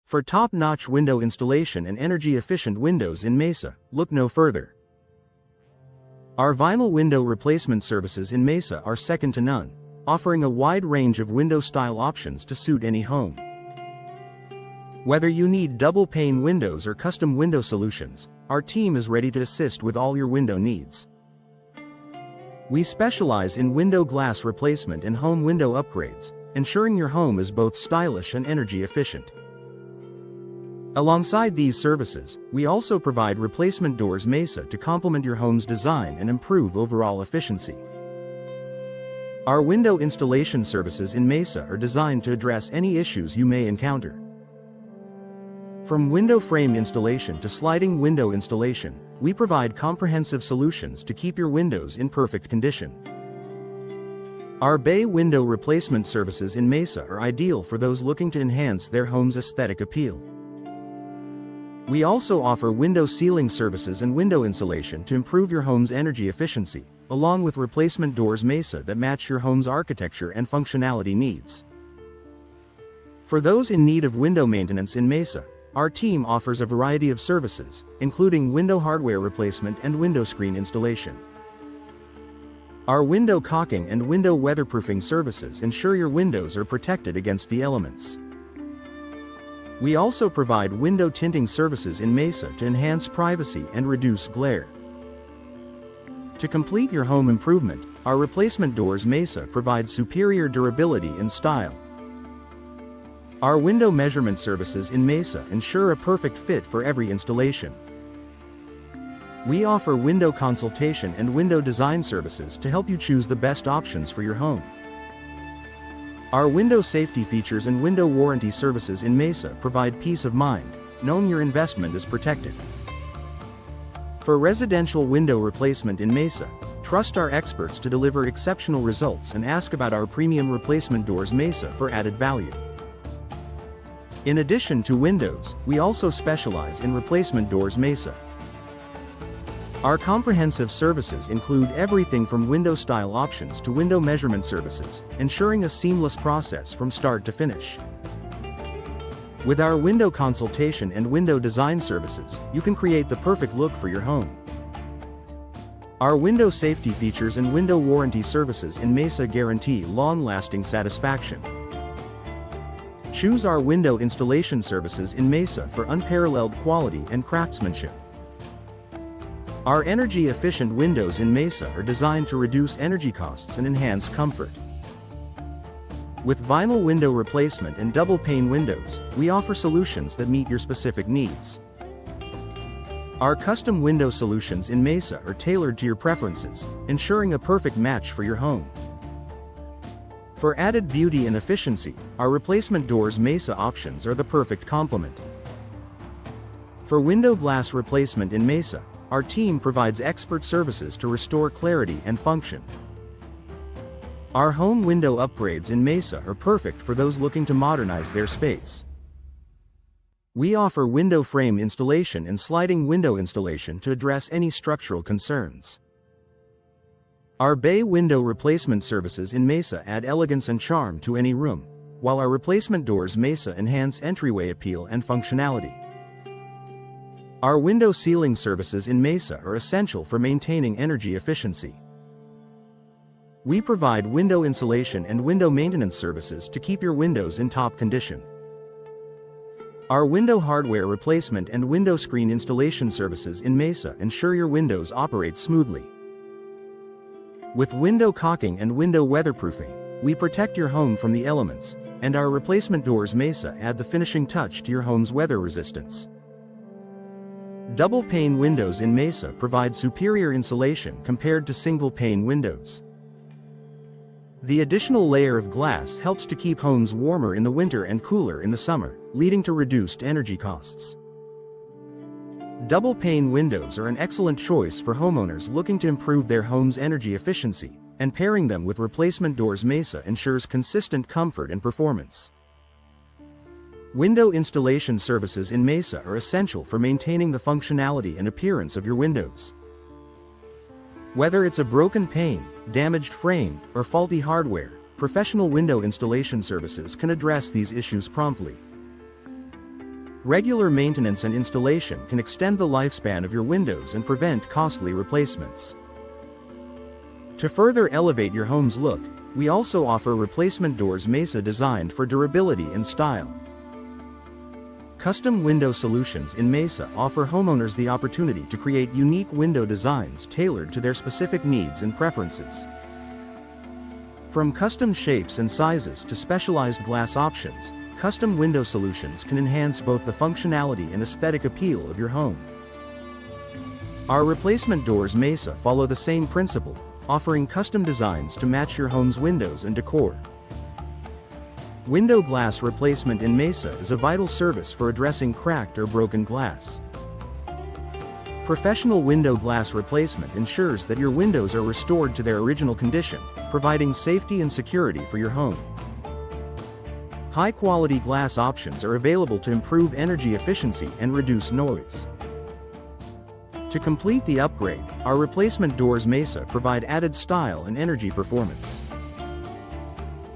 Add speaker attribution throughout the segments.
Speaker 1: For top-notch window installation and energy-efficient windows in Mesa, look no further. Our vinyl window replacement services in Mesa are second to none, offering a wide range of window style options to suit any home. Whether you need double-pane windows or custom window solutions, our team is ready to assist with all your window needs. We specialize in window glass replacement and home window upgrades, ensuring your home is both stylish and energy efficient. Alongside these services, we also provide replacement doors Mesa to complement your home's design and improve overall efficiency. Our window installation services in Mesa are designed to address any issues you may encounter. From window frame installation to sliding window installation, we provide comprehensive solutions to keep your windows in perfect condition. Our bay window replacement services in Mesa are ideal for those looking to enhance their home's aesthetic appeal. We also offer window sealing services and window insulation to improve your home's energy efficiency, along with replacement doors Mesa that match your home's architecture and functionality needs. For those in need of window maintenance in Mesa, our team offers a variety of services, including window hardware replacement and window screen installation. Our window caulking and window weatherproofing services ensure your windows are protected against the elements. We also provide window tinting services in Mesa to enhance privacy and reduce glare. To complete your home improvement, our replacement doors Mesa provide superior durability and style. Our window measurement services in Mesa ensure a perfect fit for every installation. We offer window consultation and window design services to help you choose the best options for your home. Our window safety features and window warranty services in Mesa provide peace of mind, knowing your investment is protected. For residential window replacement in Mesa, trust our experts to deliver exceptional results and ask about our premium replacement doors Mesa for added value. In addition to windows, we also specialize in replacement doors Mesa. Our comprehensive services include everything from window style options to window measurement services, ensuring a seamless process from start to finish. With our window consultation and window design services, you can create the perfect look for your home. Our window safety features and window warranty services in Mesa guarantee long-lasting satisfaction. Choose our window installation services in Mesa for unparalleled quality and craftsmanship. Our energy-efficient windows in Mesa are designed to reduce energy costs and enhance comfort. With vinyl window replacement and double-pane windows, we offer solutions that meet your specific needs. Our custom window solutions in Mesa are tailored to your preferences, ensuring a perfect match for your home. For added beauty and efficiency, our replacement doors Mesa options are the perfect complement. For window glass replacement in Mesa, our team provides expert services to restore clarity and function. Our home window upgrades in Mesa are perfect for those looking to modernize their space. We offer window frame installation and sliding window installation to address any structural concerns. Our bay window replacement services in Mesa add elegance and charm to any room, while our replacement doors Mesa enhance entryway appeal and functionality. Our window sealing services in Mesa are essential for maintaining energy efficiency. We provide window insulation and window maintenance services to keep your windows in top condition. Our window hardware replacement and window screen installation services in Mesa ensure your windows operate smoothly. With window caulking and window weatherproofing, we protect your home from the elements, and our replacement doors Mesa add the finishing touch to your home's weather resistance. Double-pane windows in Mesa provide superior insulation compared to single-pane windows. The additional layer of glass helps to keep homes warmer in the winter and cooler in the summer, leading to reduced energy costs. Double-pane windows are an excellent choice for homeowners looking to improve their home's energy efficiency, and pairing them with replacement doors Mesa ensures consistent comfort and performance. Window installation services in Mesa are essential for maintaining the functionality and appearance of your windows. Whether it's a broken pane, damaged frame, or faulty hardware, professional window installation services can address these issues promptly. Regular maintenance and installation can extend the lifespan of your windows and prevent costly replacements. To further elevate your home's look, we also offer replacement doors Mesa designed for durability and style. Custom window solutions in Mesa offer homeowners the opportunity to create unique window designs tailored to their specific needs and preferences. From custom shapes and sizes to specialized glass options, custom window solutions can enhance both the functionality and aesthetic appeal of your home. Our replacement doors Mesa follow the same principle, offering custom designs to match your home's windows and decor. Window glass replacement in Mesa is a vital service for addressing cracked or broken glass. Professional window glass replacement ensures that your windows are restored to their original condition, providing safety and security for your home. High-quality glass options are available to improve energy efficiency and reduce noise. To complete the upgrade, our replacement doors Mesa provide added style and energy performance.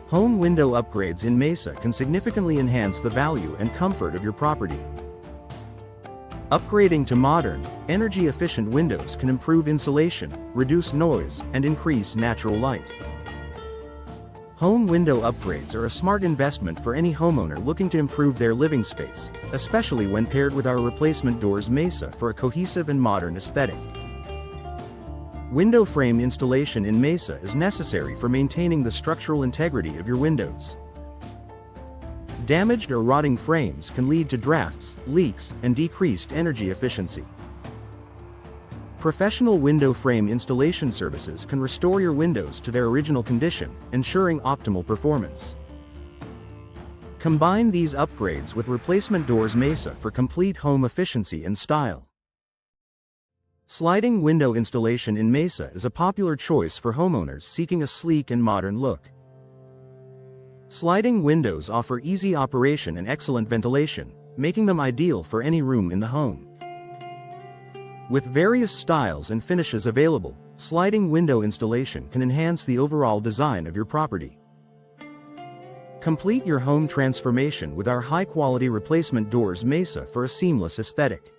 Speaker 1: Home window upgrades in Mesa can significantly enhance the value and comfort of your property. Upgrading to modern, energy-efficient windows can improve insulation, reduce noise, and increase natural light. Home window upgrades are a smart investment for any homeowner looking to improve their living space, especially when paired with our replacement doors Mesa for a cohesive and modern aesthetic. Window frame installation in Mesa is necessary for maintaining the structural integrity of your windows. Damaged or rotting frames can lead to drafts, leaks, and decreased energy efficiency. Professional window frame installation services can restore your windows to their original condition, ensuring optimal performance. Combine these upgrades with replacement doors Mesa for complete home efficiency and style. Sliding window installation in Mesa is a popular choice for homeowners seeking a sleek and modern look. Sliding windows offer easy operation and excellent ventilation, making them ideal for any room in the home. With various styles and finishes available, sliding window installation can enhance the overall design of your property. Complete your home transformation with our high-quality replacement doors Mesa for a seamless aesthetic.